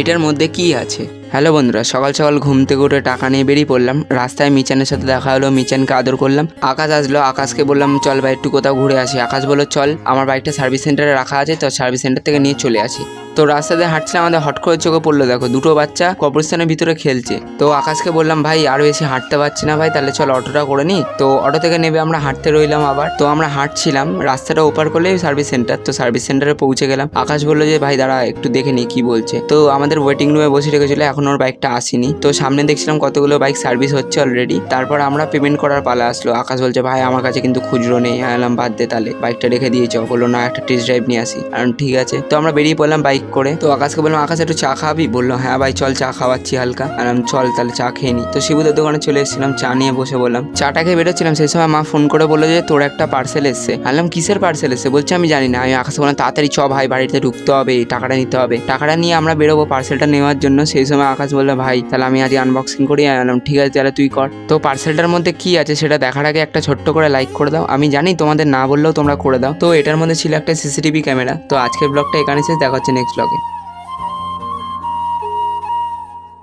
এটার মধ্যে কি আছে। হ্যালো বন্ধুরা, সকাল সকাল ঘুম থেকে উঠে টাকা নিয়ে বেরিয়ে পড়লাম। রাস্তায় মিচানের সাথে দেখা হলো, মিচানকে আদর করলাম। আকাশ আসলো, আকাশকে বললাম চল ভাই একটু কোথাও ঘুরে আসি। আকাশ বললো চল, আমার বাইকটা সার্ভিস সেন্টারে রাখা আছে, তো সার্ভিস সেন্টার থেকে নিয়ে চলে আসি। তো রাস্তাতে হাঁটছিলাম, আমাদের হট করে চোখে পড়লো, দেখো দুটো বাচ্চা কবরস্থানের ভিতরে খেলছে। তো আকাশকে বললাম ভাই আর বেশি হাঁটতে পারছি না ভাই, তাহলে চল অটোটা করে নিই। তো অটো থেকে নেবে আমরা হাঁটতে রইলাম আবার। তো আমরা হাঁটছিলাম, রাস্তাটা ওপার করলেই সার্ভিস সেন্টার। তো সার্ভিস সেন্টারে পৌঁছে গেলাম। আকাশ বললো যে ভাই দাঁড়া একটু দেখে নি কি বলছে। তো আমাদের ওয়েটিং রুমে বসে রেখেছিল, এখন ওর বাইকটা আসেনি। তো সামনে দেখছিলাম কতগুলো বাইক সার্ভিস হচ্ছে অলরেডি। তারপর আমরা পেমেন্ট করার পালা আসলো। আকাশ বলছে ভাই আমার কাছে কিন্তু খুচরো নেই। এলাম বাদ দে, তাহলে বাইকটা রেখে দিয়েছ। বললো না একটা টেস্ট ড্রাইভ নিয়ে আসি। কারণ ঠিক আছে। তো আমরা বেরিয়ে পড়লাম বাইক করে। তো আকাশকে বললাম আকাশ একটু চা খাবি? বললো হ্যাঁ ভাই চল চা খাওয়াচ্ছি হালকা। আলাম চল তাহলে চা খেয়ে নি। তো শিবুদের দোকানে চলে এসেছিলাম, চা নিয়ে বসে বললাম। চাটা খেয়ে বেরোচ্ছিলাম, সেই সময় মা ফোন করে বললো যে তোর একটা পার্সেল এসছে। আনলাম কিসের পার্সেল এসছে? বলছে আমি জানি না। আমি আকাশকে বললাম তাড়াতাড়ি চ ভাই, বাড়িতে ঢুকতে হবে, টাকাটা নিতে হবে। টাকাটা নিয়ে আমরা বেরোবো পার্সেলটা নেওয়ার জন্য। সেই সময় আকাশ বললো ভাই তাহলে আমি আজ আনবক্সিং করি। আনলাম ঠিক আছে তাহলে তুই কর। তো পার্সেলটার মধ্যে কি আছে সেটা দেখার আগে একটা ছোট্ট করে লাইক করে দাও। আমি জানি তোমাদের না বললেও তোমরা করে দাও। তো এটার মধ্যে ছিল একটা সিসিটিভি ক্যামেরা। তো আজকের ব্লগটা এখানে শেষ, দেখা হচ্ছে নেক্সট ব্লগে।